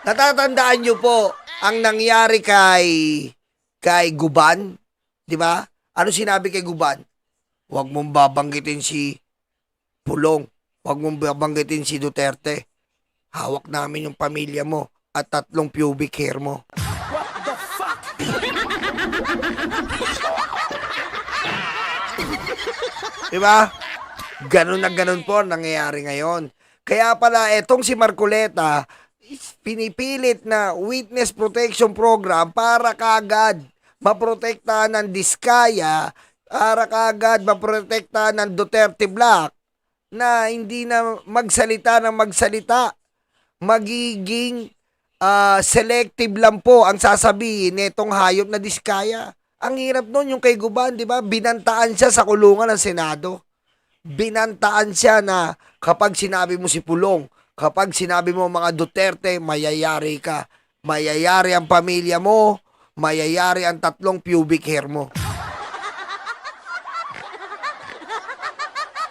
Natatandaan nyo po ang nangyari kay Guban, di ba? Ano sinabi kay Guban? Huwag mong babanggitin si Pulong. Huwag mong babanggitin si Duterte. Hawak namin yung pamilya mo at 3 pubic hair mo. What the fuck? Di ba? Ganun na ganun po ang nangyayari ngayon. Kaya pala etong si Marcoleta, pinipilit na witness protection program para kaagad maprotektahan ng Diskaya, para kaagad maprotektahan ng Duterte Black na hindi na magsalita ng magsalita. Magiging selective lang po ang sasabihin nitong hayop na Diskaya. Ang hirap nun yung kay Guban, di ba? Binantaan siya sa kulungan ng Senado. Binantaan siya na kapag sinabi mo si Pulong, kapag sinabi mo mga Duterte, mayayari ka. Mayayari ang pamilya mo, mayayari ang 3 pubic hair mo.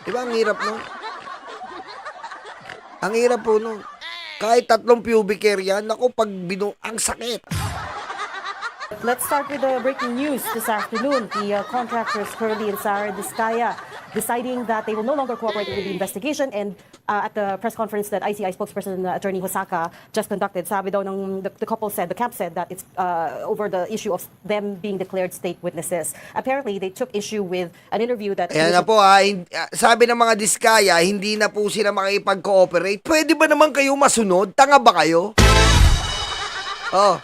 Di ba ang hirap nun? Ang hirap po nun. Kahit 3 pubic hair yan, naku, pag ang sakit. Let's start with the breaking news this afternoon. The contractors Curly and Sarah Diskaya deciding that they will no longer cooperate with the investigation, and at the press conference that ICI spokesperson Attorney Hosaka just conducted, sabi daw ng the couple said, the camp said that it's over the issue of them being declared state witnesses. Apparently, they took issue with an interview that... Ayan na po sabi ng mga Diskaya, hindi na po sila makipag-cooperate. Pwede ba naman kayo masunod? Tanga ba kayo? Oh.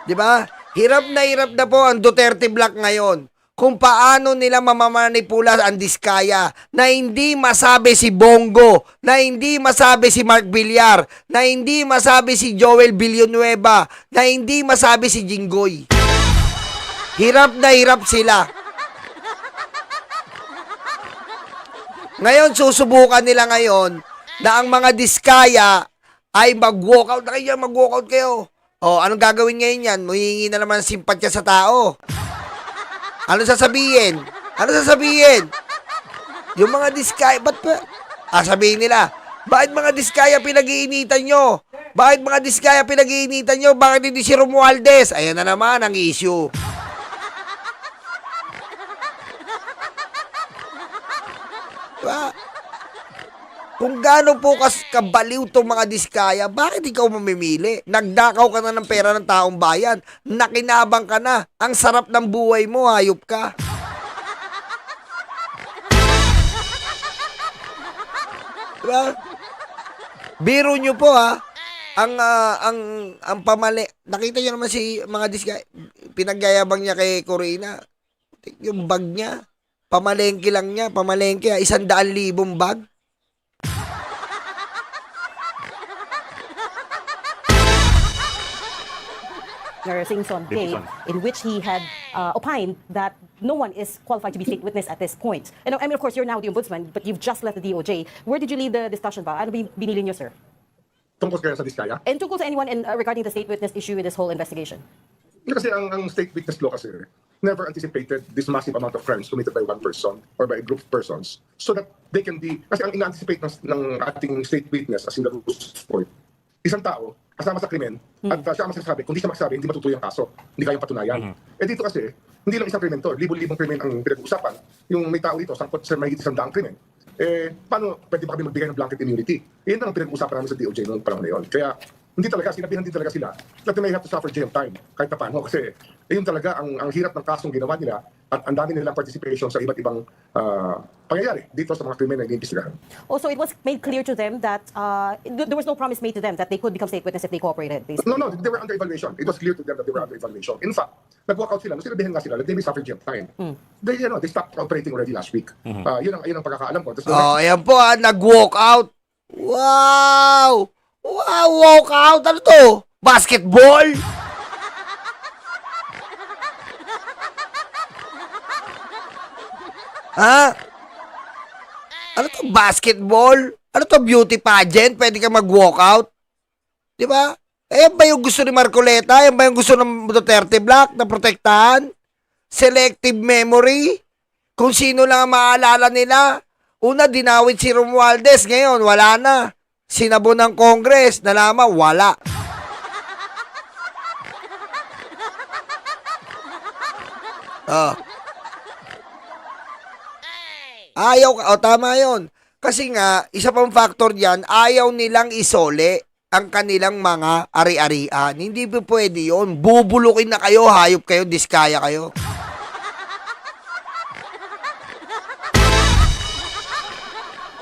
Di ba? Hirap na po ang Duterte Black ngayon kung paano nila mamamanipula ang Diskaya na hindi masabi si Bongo, na hindi masabi si Mark Villar, na hindi masabi si Joel Villanueva, na hindi masabi si Jinggoy. Hirap na hirap sila. Ngayon, susubukan nila ngayon na ang mga Diskaya ay mag-walkout. Mag-walkout kayo. O, anong gagawin ngayon yan? Muhingi na naman simpatya sa tao. Ano sasabihin? Ano sasabihin? Yung mga Diskaya, ba't pa? Sabihin nila, bakit mga Diskaya pinag-iinitan nyo? Bakit mga Diskaya pinag-iinitan nyo? Bakit hindi si Romualdez? Ayan na naman ang issue. Diba? Kung gaano po kabaliw itong mga Diskaya, bakit ikaw mamimili? Nagdakaw ka na ng pera ng taong bayan. Nakinabang ka na. Ang sarap ng buhay mo, hayop ka. Diba? Biro nyo po ang pamali. Nakita nyo naman si mga Diskaya. Pinagyayabang niya kay Corina. Yung bag niya. Pamalengke lang niya. Pamalengke. 100,000 bag. Singson gave, in which he had opined that no one is qualified to be state witness at this point. And I mean, of course, you're now the ombudsman, but you've just left the DOJ. Where did you leave the discussion ba? Ano binili niyo, sir? Tungkol kaya sa Diskaya? And tungkol to anyone regarding the state witness issue with this whole investigation? Kasi ang state witness law kasi never anticipated this massive amount of crimes committed by one person or by a group of persons so that they can be, kasi ang ina-anticipate ng ating state witness as in the rules of court, isang tao kasama sa krimen at siya ang magsasabi, kung di siya magsabi, hindi matutuloy ang kaso, hindi kayang patunayan. Eh dito kasi, hindi lang isang krimen to, libo-libong krimen ang pinag-uusapan. Yung may tao dito, sangkot sa may 100 krimen. Paano pwede ba kami magbigay ng blanket immunity? Yan ang pinag-uusapan namin sa DOJ noong panahon na yun. Kaya hindi talaga, sinabihan din talaga sila that they may have to suffer jail time kahit na paano. Kasi yun talaga ang hirap ng kasong ginawa nila at ang dami nilang participation sa iba't ibang pangyayari dito sa mga krimen na iniimbestigahan. Also, it was made clear to them that there was no promise made to them that they could become state witness if they cooperated, basically. No, they were under evaluation. It was clear to them that they were under evaluation. In fact, nag-walk out sila. Nung sinabihan nga sila that they may suffer jail time. They stopped operating already last week. Yun ang pagkakaalam ko. Ayan po nag-walk out. Wow! Wow, walk out. Ano to? Basketball? Ha? Ano to? Basketball? Ano to? Beauty pageant? Pwede ka mag-walk out? Di ba? Ayan ba yung gusto ni Marcoleta? Ayan ba yung gusto ng Duterte Black na protektahan? Selective memory? Kung sino lang ang maalala nila? Una, dinawit si Romualdez. Ngayon, wala na. Sinabo ng Congress. Nalaman, wala. Oh. Ayaw, tama yon. Kasi nga, isa pang factor diyan, ayaw nilang isole ang kanilang mga ari-arian. Hindi po pwede yun. Bubulukin na kayo, hayop kayo, diskaya kayo.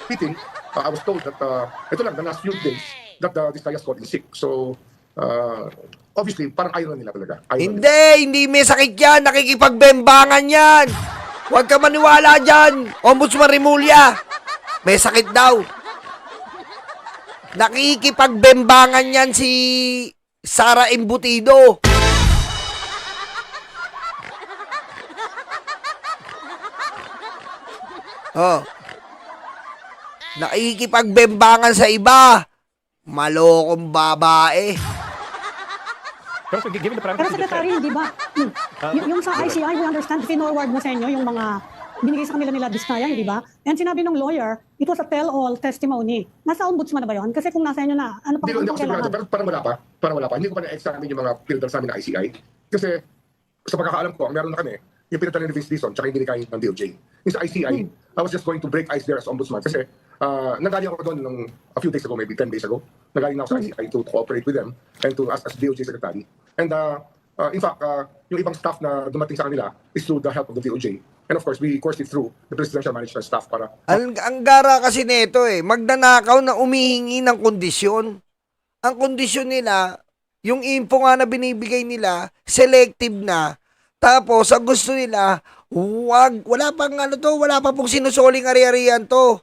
Meeting, I was told that, ito lang, the last few days, that this guy has gotten sick. So, obviously, parang ayaw na nila talaga. Ayaw na nila. Hindi may sakit yan. Nakikipagbembangan yan. Huwag ka maniwala dyan. Ombudsman Rimulya. May sakit daw. Nakikipagbembangan yan si Sara Embutido. Oh. Nakikipagbembangan sa iba. Malokong babae. Pero so, given the Pero parameters, Secretary, di ba, yung sa ICI, we understand, finorward mo sa inyo yung mga binigay sa kanila nila Diskaya, di ba? And sinabi ng lawyer, it was a tell-all testimony. Nasa ombudsman na ba yun? Kasi kung nasa inyo na, ano pa Hindi ko kung sigurado, kailangan? pero parang wala pa. Hindi ko pa na-examine yung mga pinadala sa amin ng ICI. Kasi sa pagkakaalam ko, ang meron na kami, yung pinadala ni Vince Dizon, tsaka yung binigay ng DOJ. Yung sa ICI, I was just going to break ice there as ombudsman. Kasi nagaling ako doon nung a few days ago, maybe 10 days ago. Nagaling ako sa ICI to cooperate with them and to as DOJ secretary. And in fact, yung ibang staff na dumating sa kanila is through the help of the DOJ. And of course, we coursed it through the presidential management staff para... Ang gara kasi nito magnanakaw na umihingi ng kondisyon. Ang kondisyon nila, yung info nga na binibigay nila, selective na. Tapos, ang gusto nila, wala pa pong sinusoling ari-arian to.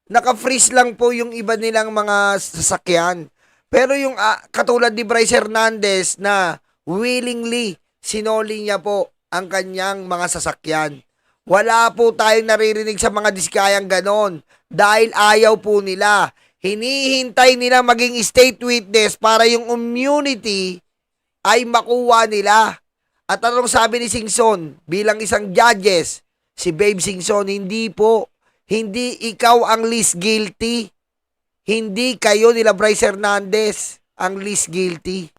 Naka-freeze lang po yung iba nilang mga sasakyan. Pero yung katulad ni Bryce Hernandez na willingly sinoli niya po ang kanyang mga sasakyan. Wala po tayong naririnig sa mga diskayang ganon dahil ayaw po nila. Hinihintay nila maging state witness para yung immunity ay makuha nila. At anong sabi ni Singson bilang isang judges, si Babe Singson, hindi po. Hindi ikaw ang least guilty. Hindi kayo nila Bryce Hernandez ang least guilty.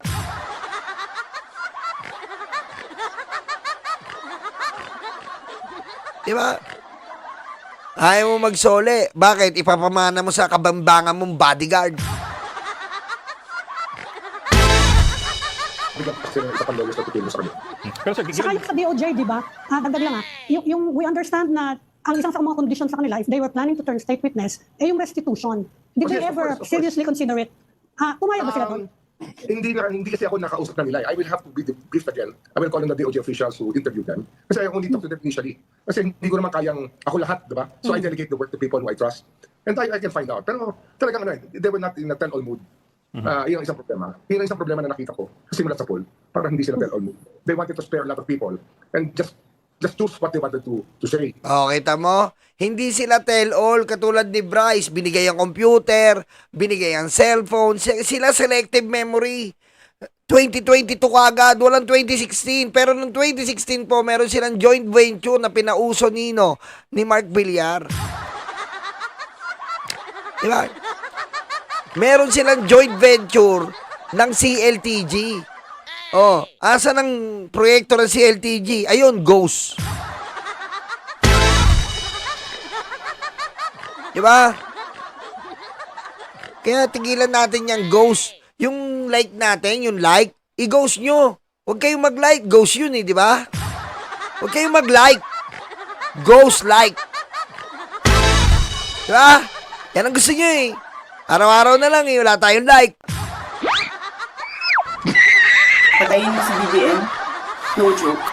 Diba? Ayaw mo magsole. Bakit? Ipapamana mo sa kabambangan mong bodyguard. bigyan kasi ng isa pang lawyers na tutulong sa kanila. Pero sir, Saka given, yung sa DOJ, di ba? Dagdag lang yung we understand na ang isang sa mga conditions sa kanila, if they were planning to turn state witness, yung restitution. Did Oh, they yes, of ever course, of seriously consider it? Pumayag ba sila doon? Hindi kasi ako nakausap na nila. I will have to be briefed again. I will call on the DOJ officials who interview them. Kasi I only talked to them initially. Kasi hindi ko naman kayang ako lahat, di ba? So I delegate the work to people who I trust. And I can find out. Pero talagang they were not in a tell-all mood. Yun ang isang problema. Yun ang isang problema na nakita ko. Simulat sa poll. Parang hindi sila tell-all mood. They wanted to spare a lot of people. And just choose what they wanted to say. O, kita mo? Hindi sila tell-all katulad ni Bryce. Binigay ang computer, binigay ang cellphone. Sila selective memory. 2022 kagad, walang 2016. Pero noong 2016 po, meron silang joint venture na pinauso ni Mark Villar. Diba? Meron silang joint venture ng CLTG. Oh, asa ng proyekto ng CLTG? Ayun, Ghost. Diba? Kaya tigilan natin yung Ghost. Yung like natin, yung like, i-ghost nyo. Huwag kayong mag-like, ghost yun di ba? Huwag kayong mag-like. Ghost like. Diba? Yan ang gusto nyo Araw-araw na lang wala tayong like. Patayin mo si BBM. No joke.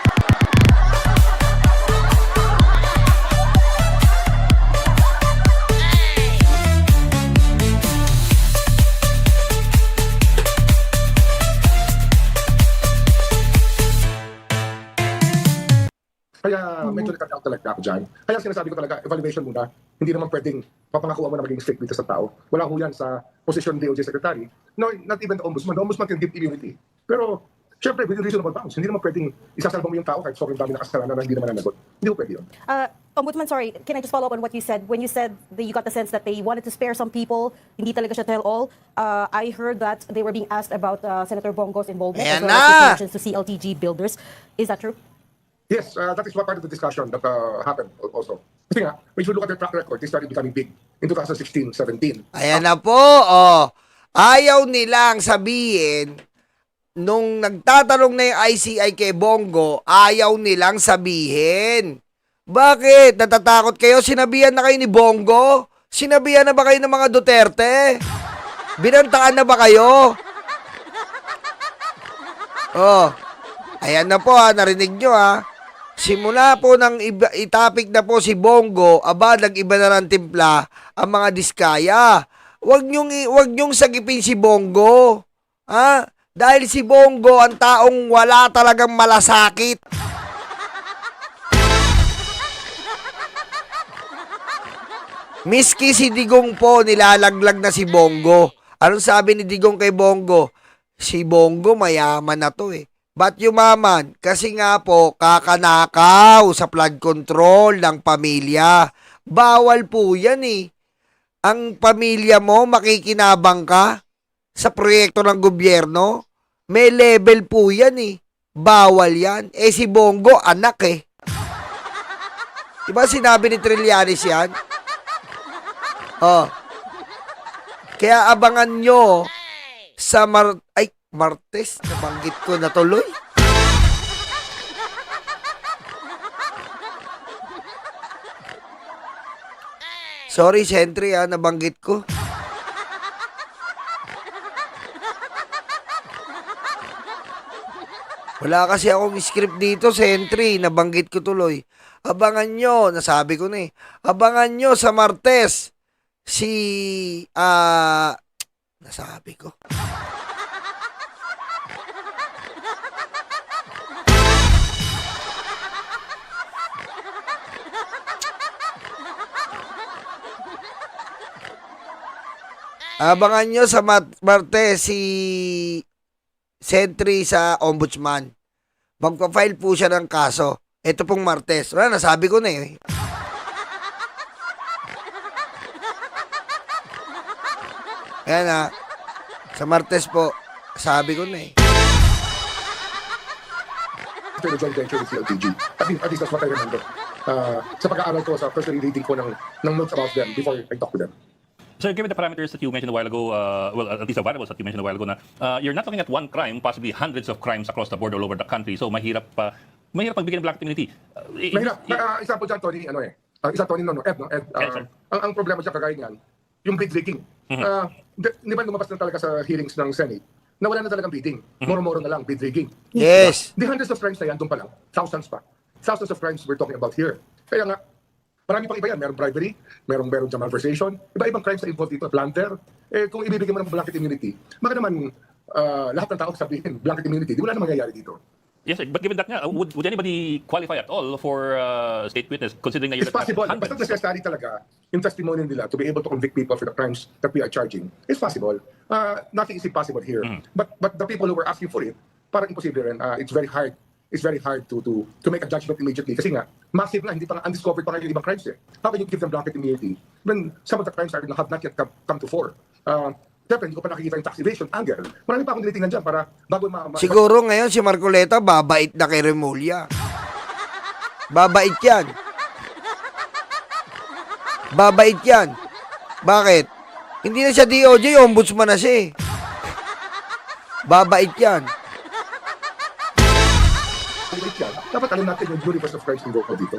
Kaya medyo nag-cut out talaga ako dyan. Kaya sinasabi ko talaga, evaluation muna. Hindi naman pwedeng papangakuha mo na maging strict dito sa tao. Wala ho yan sa position DOJ Secretary. No, not even the Ombudsman. The Ombudsman can give immunity. Pero Siyempre, within reasonable bounds. Hindi naman pwedeng isasalba mo yung tao kahit sobrang dami na kasalanan na hindi naman nanagot. Hindi ko pwede yun. Ombudsman, sorry, can I just follow up on what you said? When you said that you got the sense that they wanted to spare some people, hindi talaga siya tell all, I heard that they were being asked about Senator Bongo's involvement Ayan as well as his na! connections to CLTG builders. Is that true? Yes, that is what part of the discussion that happened also. Kasi nga, when you look at their track record, they started becoming big in 2016, 17. Ayan na po, oh. Ayaw nilang sabihin, nung nagtatanong na yung ICI kay Bongo, ayaw nilang sabihin. Bakit? Natatakot kayo? Sinabihan na kayo ni Bongo? Sinabihan na ba kayo ng mga Duterte? Binantaan na ba kayo? Oh, ayan na po ha, narinig nyo ha. Simula po nang itapik na po si Bongo, aba, nag-iba na ng timpla ang mga Diskaya. Wag nyong sagipin si Bongo. Ha? Dahil si Bongo ang taong wala talagang malasakit. Miski si Digong po, nilalaglag na si Bongo. Anong sabi ni Digong kay Bongo? Si Bongo mayaman na to eh. Ba't yumaman? Kasi nga po, kakanakaw sa flood control ng pamilya. Bawal po yan eh. Ang pamilya mo, makikinabang ka sa proyekto ng gobyerno. May level po yan eh. Bawal yan. Eh si Bongo, anak eh. Diba sinabi ni Trillanes yan? Oh. Kaya abangan nyo sa Martes, nabanggit ko na tuloy. Sorry, Sentry, nabanggit ko. Wala kasi akong script dito, Sentry, nabanggit ko tuloy. Abangan nyo, nasabi ko na eh. Abangan nyo sa Martes nasabi ko. Abangan nyo sa Martes si Sentry sa Ombudsman. Magpa-file po siya ng kaso. Ito pong Martes. Wala, nasabi ko na eh. Ayan na. Sa Martes po, sabi ko na eh. After the joint venture with CLTG. At least that's what I remember. Sa pag-aaral ko, sa personal reading ko ng notes about them before I talk to them. So given the parameters that you mentioned a while ago, well, at least the variables that you mentioned a while ago na, you're not looking at one crime, possibly hundreds of crimes across the board all over the country. So mahirap magbigay ng blanket immunity. Mahirap. Example dyan, Tony, Ed, no? Ed, sir. ang problema dyan, kagaya niyan, yung bid rigging. Di ba lumabas na talaga sa hearings ng Senate na wala na talagang bidding. Moro-moro na lang, bid rigging. Yes. The hundreds of crimes na yan, doon pa lang. Thousands pa. Thousands of crimes we're talking about here. Kaya nga, marami pang iba yan. Merong bribery, merong dyan malversation. Iba-ibang crimes na involved dito. Plunder. Kung ibibigay mo ng blanket immunity, baka naman lahat ng tao sabihin, blanket immunity, di wala na mangyayari dito. Yes, but given that nga, would anybody qualify at all for state witness considering na you're It's possible. at Basta hundreds? necessary talaga yung testimony nila to be able to convict people for the crimes that we are charging. It's possible. Nothing is impossible here. But the people who were asking for it, parang imposible rin. It's very hard. It's very hard to make a judgment immediately. Kasi nga, massive na, hindi pa nga undiscovered pa nga yung ibang crimes eh. How can you give them blanket immunity when some of the crimes have not yet come to fore? Siyempre, hindi ko pa nakikita yung tax evasion angle. Marami pa akong tinitingnan dyan para bago Siguro ngayon si Marcoleta babait na kay Remulla. Babait yan. Babait yan. Bakit? Hindi na siya DOJ, ombudsman na siya eh. Babait yan. dapat alam natin yung universe of crimes involved dito.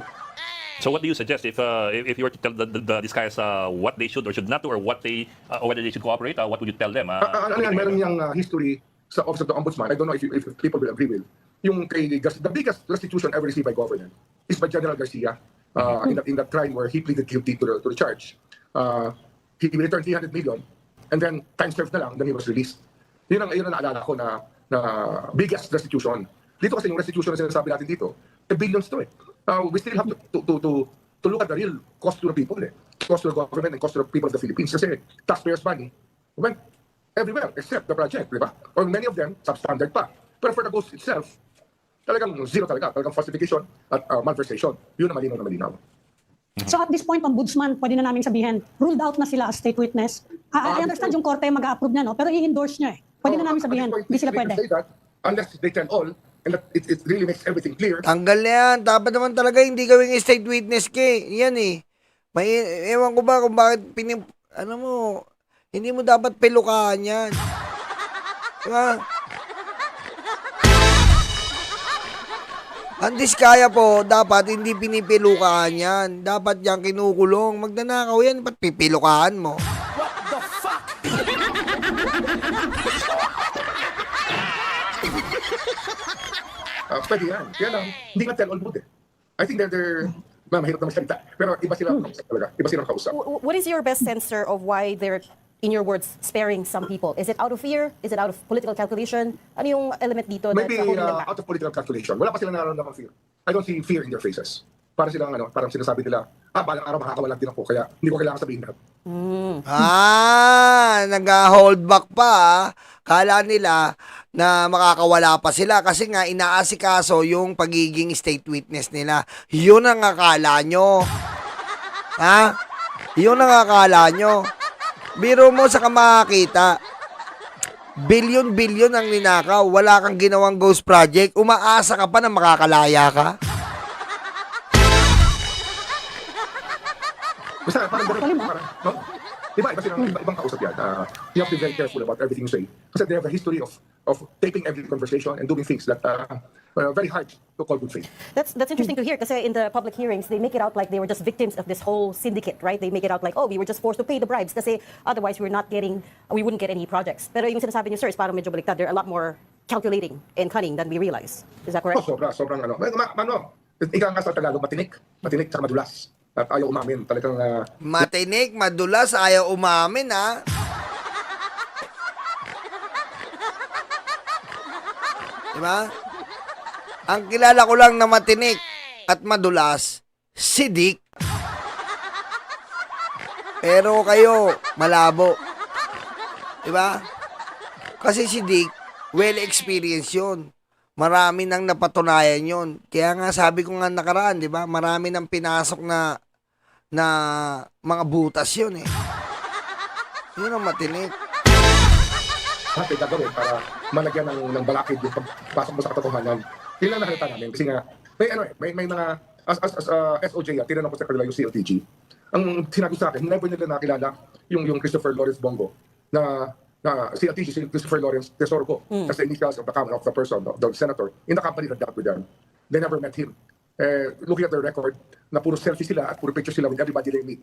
So what do you suggest if you were to tell these guys what they should or should not do or what they or whether they should cooperate? What would you tell them? Ano yan, meron niyang history sa Office of the Ombudsman. I don't know if people will agree with. Yung the biggest restitution ever received by government is by General Garcia in that crime where he pleaded guilty to the charge. He returned 300 million and then time served na lang, then he was released. Yun ang naalala ko na biggest restitution. Dito kasi yung restitution na sinasabi natin dito, billions to eh. We still have to look at the real cost to the people eh. Cost to the government and cost to the people of the Philippines. Kasi taxpayers' money went everywhere except the project, di ba? Or many of them, substandard pa. Pero for the ghost itself, talagang zero talaga. Talagang falsification at malversation. Yun ang malinaw na malinaw. So at this point, Ombudsman, pwede na namin sabihin, ruled out na sila as state witness. I understand yung korte mag-approve niya, no? Pero i-endorse niya eh. Pwede na namin sabihin, hindi sila pwede. Say that, unless they tell all, and that it really makes everything clear. Tanggal na yan. Dapat naman talaga hindi gawing state witness yan eh. May, ewan ko ba kung bakit ano mo, hindi mo dapat pelukahan yan. Diba? Ang diskaya po, dapat hindi pinipilukahan yan. Dapat yan kinukulong. Magnanakaw yan, ba't pipilukahan mo? Pwede yan. Kaya lang, hindi nga tell all good eh. I think they're mahirap na magsalita. Pero iba sila kausap talaga. Iba silang kausap. What is your best sense, sir, of why they're, in your words, sparing some people? Is it out of fear? Is it out of political calculation? Ano yung element dito Maybe that's holding them back? out of political calculation. Wala pa silang nararamdaman fear. I don't see fear in their faces. Parang silang parang sinasabi nila, balang araw makakawalan din ako, kaya hindi ko kailangan sabihin lahat. Nag-hold back pa. Kala nila na makakawala pa sila kasi nga inaasikaso yung pagiging state witness nila. Yun ang akala nyo. Ha? Yun ang akala nyo. Biro mo sa makakita. Bilyon-bilyon ang ninakaw. Wala kang ginawang ghost project. Umaasa ka pa na makakalaya ka. Basta parang no? Iba silang ibang kausap yan. You have to be very careful about everything you say. Kasi they have a history of taping every conversation and doing things that very hard to call good faith. That's interesting to hear kasi in the public hearings, they make it out like they were just victims of this whole syndicate, right? They make it out like, oh, we were just forced to pay the bribes kasi otherwise we wouldn't get any projects. Pero yung sinasabi niyo, sir, is parang medyo baliktad. They're a lot more calculating and cunning than we realize. Is that correct? Sobrang ano. Ika nga sa Tagalog, matinik tsaka madulas. At ayaw umamin. Talagang Matinik, madulas, ayaw umamin, ha? Diba? Ang kilala ko lang na matinik at madulas, si Dick. Pero kayo, malabo. Diba? Kasi si Dick, well-experienced yun. Marami nang napatunayan yun. Kaya nga sabi ko nga nakaraan, di ba? Marami nang pinasok na mga butas yun eh. Yun ang matinik. natin gagawin para malagyan ng balakid yung pagpasok mo sa katotohanan. Yun lang nakita namin. Kasi nga, may mga, as SOJ, tinanong ko sa kanila yung CLTG. Ang sinabi sa akin, never nila nakilala yung Christopher Lawrence Bongo na CLTG, si Christopher Lawrence Tesoro ko. Kasi initials of the comment of the person, of the senator, in the company that dealt with them. They never met him. Looking at their record, na puro selfie sila at puro picture sila with everybody they meet.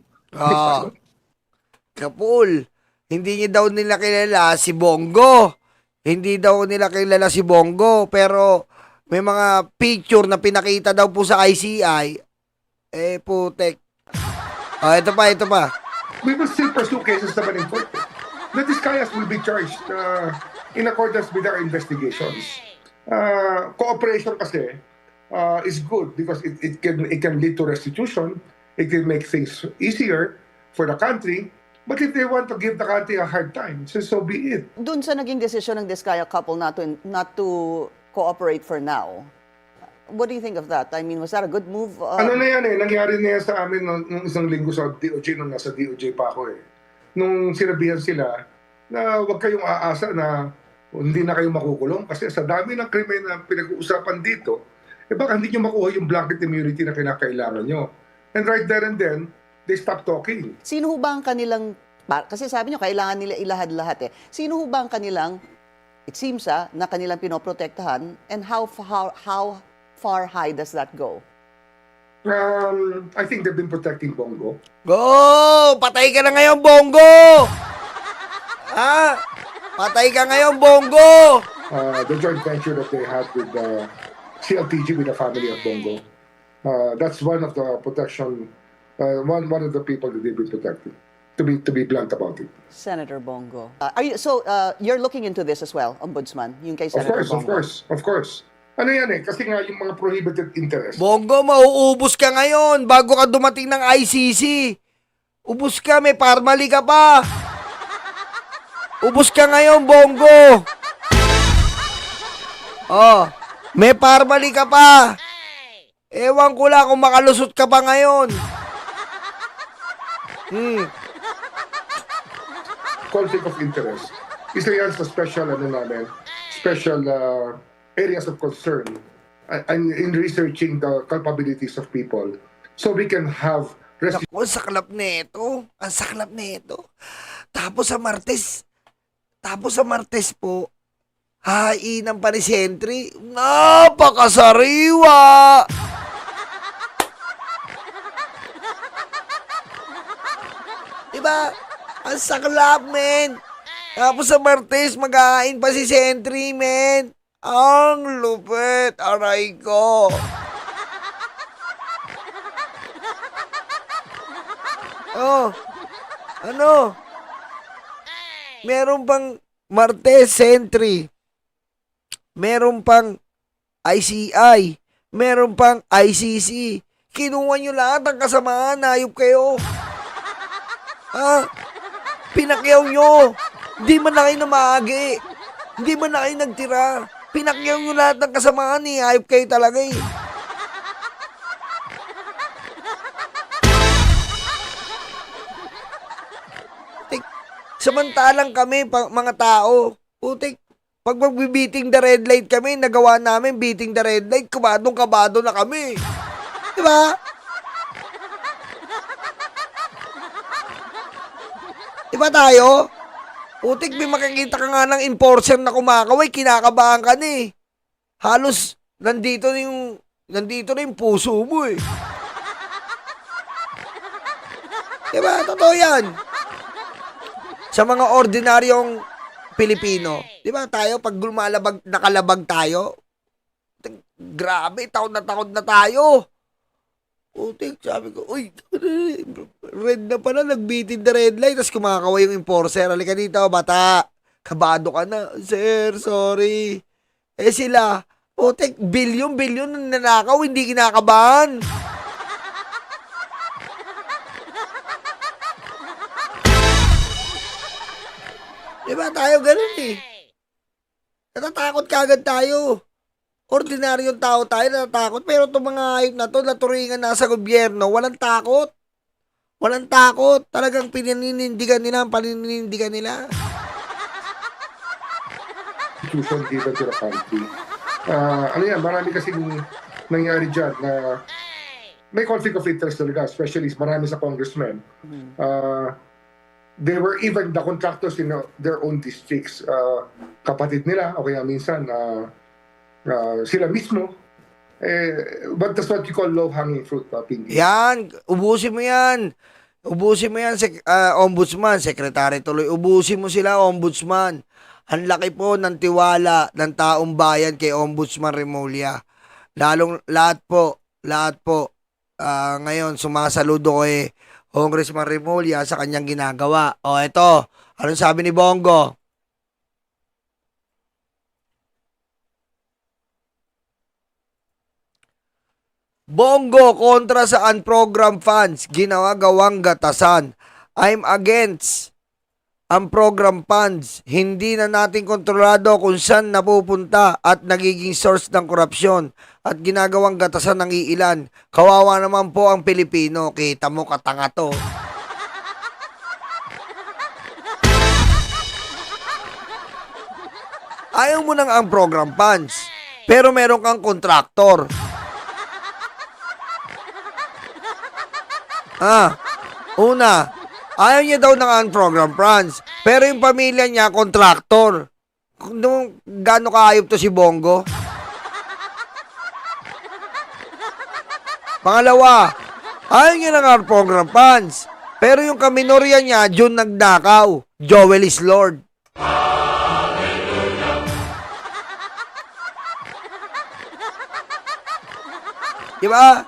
Kapul, hindi niya daw nila kilala si Bongo. Hindi daw nila kilala si Bongo, pero may mga picture na pinakita daw po sa ICI. Putek. Ito pa. We will still pursue cases naman in court. The Discayas will be charged in accordance with our investigations. Cooperation kasi is good because it can lead to restitution. It can make things easier for the country. But if they want to give the country a hard time, so be it. Dun sa naging desisyon ng Discaya couple not to cooperate for now, what do you think of that? I mean, was that a good move? Ano na yan nangyari na yan sa amin nung isang linggo sa DOJ, nung nasa DOJ pa ako Nung sinabihan sila na huwag kayong aasa na hindi na kayo makukulong kasi sa dami ng krimen na pinag-uusapan dito, baka hindi nyo makuha yung blanket immunity na kinakailangan nyo. And right there and then, they stop talking. Sino ho ba ang kanilang, kasi sabi nyo, kailangan nila ilahad-lahat Sino ho ba ang kanilang, it seems na kanilang pinoprotektahan, and how far high does that go? I think they've been protecting Bongo. Go! Patay ka na ngayon, Bongo! Patay ka ngayon, Bongo! The joint venture that they had with CLTG, with the family of Bongo. That's one of the protection, one of the people that they've been protecting. To be blunt about it. Senator Bongo. You're looking into this as well, Ombudsman, yung kay Of Senator Bongo. course. Ano yan kasi nga yung mga prohibited interest. Bongo, mauubos ka ngayon bago ka dumating ng ICC. Ubus ka, may parmali ka pa. Ubus ka ngayon, Bongo. Oh, may parmali ka pa. Ewan ko lang kung makalusot ka pa ngayon. Conflict of interest. Isa yan sa special, special areas of concern in researching the culpabilities of people so we can have Naku, ang saklap nito. Ang saklap nito. Tapos sa Martes po, hainan pa ni Sentry. Napakasariwa! Diba? Ang saklap, men. Tapos sa Martes, mag-hain pa si Sentry, men. Ang lupit. Aray ko. Oh, ano? Meron pang Martes Sentry. Meron pang ICI. Meron pang ICC. Kinuha nyo lahat ang kasamaan. Hayop kayo. Pinakyaw nyo. Hindi man na kayo namagi. Hindi man na kayo nagtira. Pinakyaw nyo lahat ng kasamaan eh. Hayop kayo talaga eh. Samantalang kami, mga tao, putik, pag magbibiting the red light kami, nagawa namin beating the red light, kabadong-kabado na kami. Diba? Diba tayo? Putik, may makikita ka nga ng enforcer na kumakaway, kinakabahan ka na eh. Halos, nandito na yung puso mo eh. Diba? Totoo yan. Sa mga ordinaryong Pilipino, di ba tayo, pag nakalabag tayo, grabe, takot na tayo. Putik, sabi ko, uy, red na pala, nagbitin na red light, tapos kumakaway yung enforcer. Halika dito, bata, kabado ka na. Sir, sorry. Sila, putik, bilyon na nanakaw, hindi kinakabahan. Diba tayo ganun eh. Natatakot kagad tayo. Ordinaryong tao tayo natatakot. Pero itong mga hayop na to, naturingan na sa gobyerno, walang takot. Walang takot. Talagang pininindigan nila ang paninindigan nila. Institution given to the country. Marami kasing nangyari dyan na may conflict of interest talaga, especially marami sa congressmen. They were even the contractors in their own districts. Kapatid nila, o kaya minsan sila mismo. But that's what you call low-hanging fruit, Pinky. Yan, ubusin mo yan. Ubusin mo yan, Ombudsman, Secretary tuloy. Ubusin mo sila, Ombudsman. Ang laki po ng tiwala ng taong bayan kay Ombudsman Remulla. Lahat po, ngayon sumasaludo kay Congressman Remulla sa kanyang ginagawa. O eto, anong sabi ni Bongo? Bongo kontra sa unprogrammed funds, ginawagawang gatasan. I'm against ang program funds. Hindi na natin kontrolado kung saan napupunta at nagiging source ng korupsyon at ginagawang gatasan ng iilan. Kawawa naman po ang Pilipino. Kita mo, katanga to. Ayaw mo nang ang program funds, pero meron kang kontraktor. Una, ayaw niya daw ng unprogram funds. Pero yung pamilya niya, kontraktor. Gano'ng kaayop to si Bongo? Pangalawa, ayaw niya ng unprogram funds. Pero yung kaminorya niya, June nagnakaw. Joel is Lord. Diba?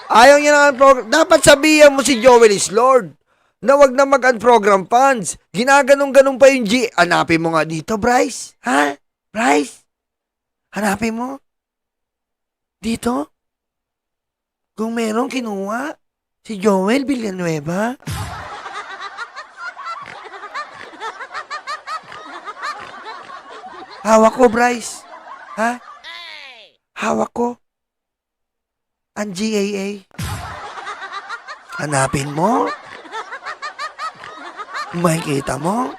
Ayaw niya ng unprogram. Dapat sabihan mo si Joel is Lord na wag na mag-unprogram funds. Ginaganong-ganong pa yung G. Hanapin mo nga dito, Bryce. Ha? Bryce? Hanapin mo? Dito? Kung merong kinuha, si Joel Villanueva. Hawak ko, Bryce. Ha? Hawak ko. Ang GAA. Hanapin mo. Makikita mo.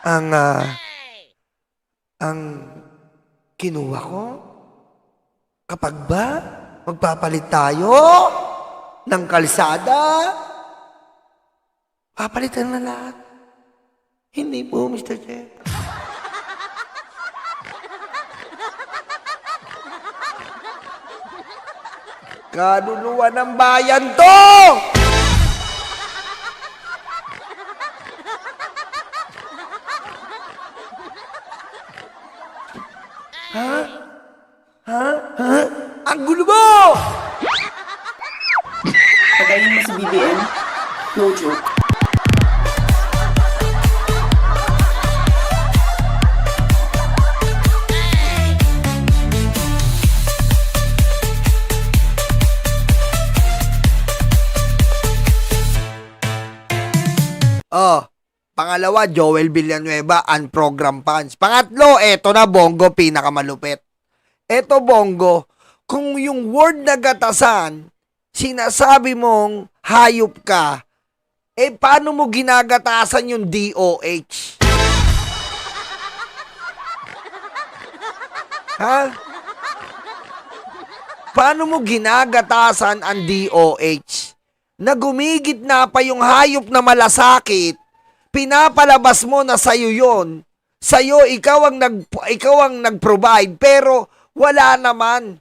Ang kinuha ko. Kapag ba magpapalit tayo ng kalsada, papalitan na lahat. Hindi po, Mr. Chair. Kaluluwa ng bayan to! Ang gulo mo! Patayin mo si BBM. No joke. Oh, pangalawa, Joel Villanueva, unprogram funds. Pangatlo, eto na, Bongo, pinakamalupit. Eto, Bongo, kung yung word na gatasan, sinasabi mong hayop ka, paano mo ginagatasan yung DOH? Ha? Paano mo ginagatasan ang DOH? Na gumigit na pa yung hayop na malasakit, pinapalabas mo na sa'yo yun. Sa'yo, ikaw ang nag-provide, pero wala naman.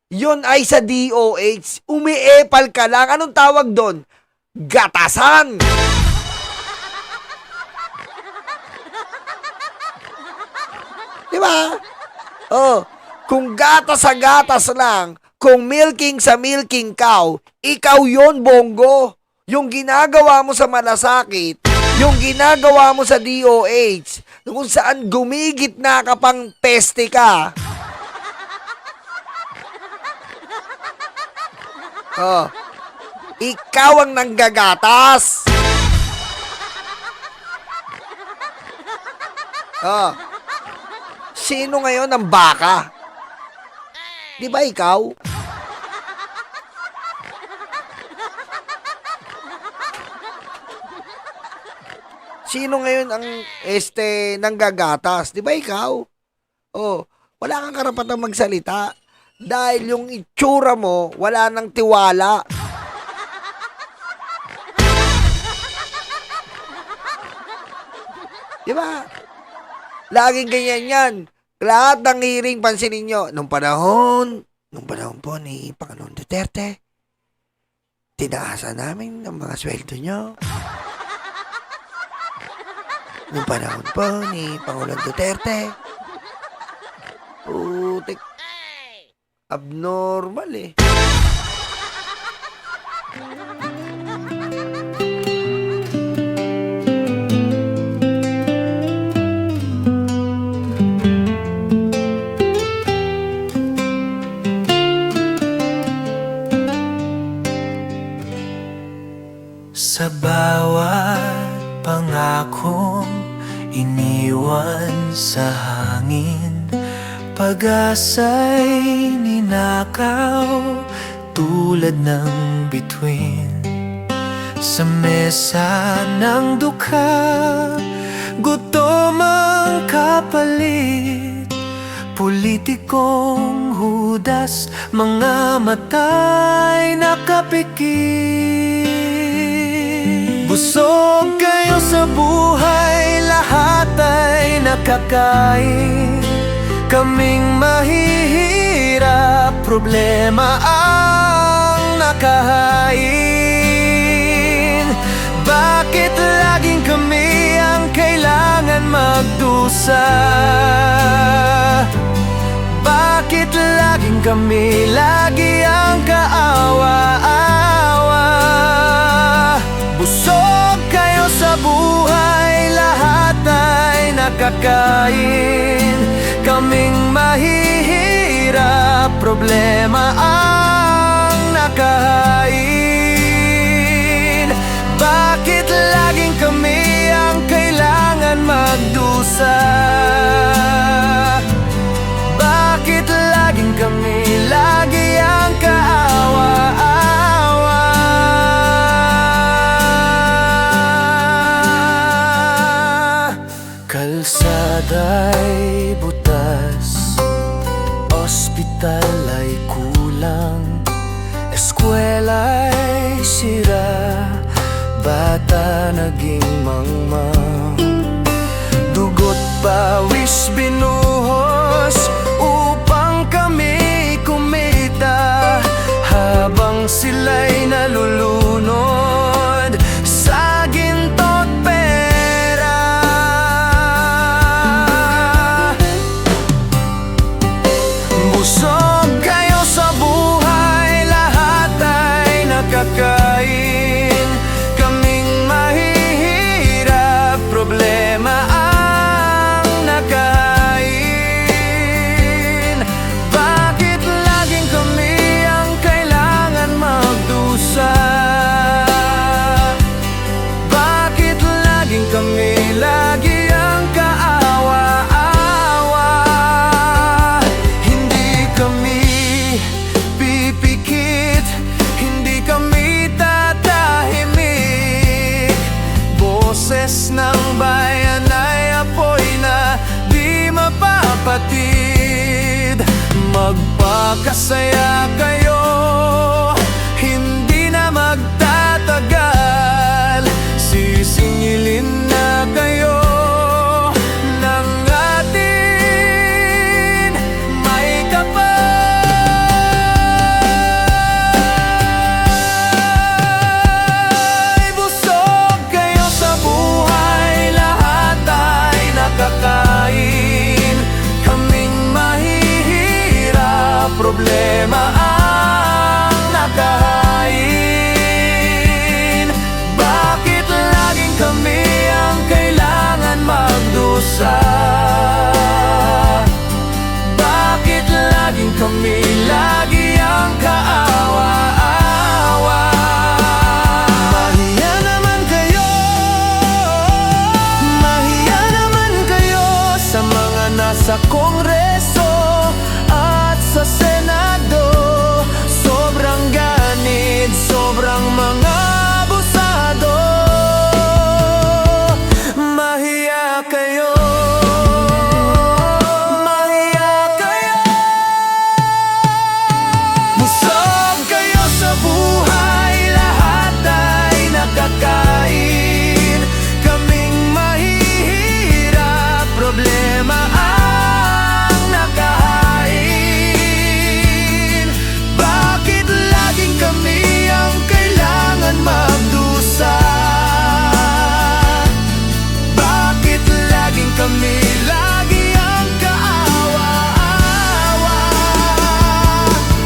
Yun ay sa DOH. Umiepal ka lang. Anong tawag doon? Gatasan! Di ba? Oh, kung gatas sa gatas lang, kung milking sa milking cow, ikaw yon, Bongo. Yung ginagawa mo sa malasakit, yung ginagawa mo sa DOH, kung saan gumigit na ka pang peste ka. Oh, ikaw ang nanggagatas. Oh, sino ngayon ang baka? Di ba ikaw? Sino ngayon ang nanggagatas? Di ba ikaw? Oh, wala kang karapatang magsalita dahil yung itsura mo wala nang tiwala. Di ba? Laging ganyan yan. Lahat ng hearing, pansinin nyo, nung panahon po ni Pangulong Duterte, tinaasan namin ang mga sweldo nyo. Nung panahon po ni Pangulong Duterte, putik, abnormal eh. Sa bawat pangakong iniwan sa hangin, pag-asa'y ninakaw tulad ng bituin. Sa mesa ng dukha, gutom ang kapalit. Politikong hudas, mga mata'y nakapikit. Busog kayo sa buhay, lahat ay nakakain. Kaming mahihirap, problema ang nakahain. Bakit laging kami ang kailangan magdusa? Bakit laging kami, lagi ang kaawa-awa? Busog kayo sa buhay, lahat ay nakakain. Kaming mahihirap, problema ang nakahain. Bakit laging kami ang kailangan magdusa? Bakit laging bata naging mangmang. Dugot pawis binuhos upang kami kumita, habang sila'y nalulunod sa ginto't pera. Busog kayo sa buhay, lahat ay nakakain. Kaming mahihirap, problema ang nakain. Bakit laging kami ang kailangan magdusa? Bakit laging kami lagi ang kaawa-awa? Hindi kami pipikit, hindi kami tatahimik. Boses ng bayan ay apoy na di mapapatid. Magpakasaya kayo, hindi na magtatagal. Sisingilin na kayo ng atin may kapal. Busog kayo sa buhay, lahat ay nakakain. Kaming mahihirap, problema ang nakahain. Bakit laging kami ang kailangan magdusa? Bakit laging kami lagi ang kaawa-awa? Mahiya naman kayo, mahiya naman kayo sa mga nasa Kongreso at sa Senado. Sobrang ganid, sobrang mga abusado. Mahiya kayo, mahiya kayo. Busog kayo sa buhay, lahat ay nakakain. Kaming mahihirap, problema ang nakahain. Bakit laging kami ang kailangan magdusa? Bakit laging kami lagi ang kaawa-awa?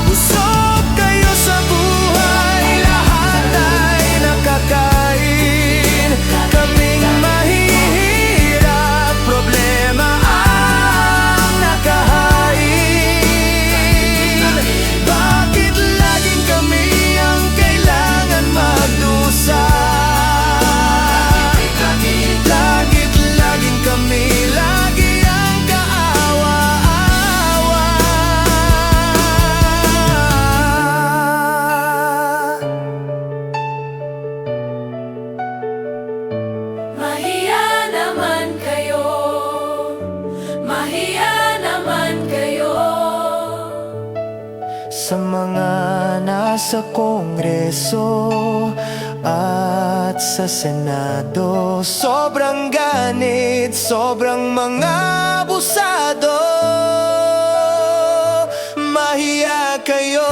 Busog kayo sa buhay, lahat ay nakakain. Kaming mahihirap, problema ang nakahain. Bakit laging kami ang kailangan magdusa? Lagit laging kami lagi ang kaawa-awa. Mahiya naman kayo, mahiya naman kayo. Sa mga nasa Kongreso at sa Senado, sobrang ganit, sobrang mga abusado. Mahiya kayo.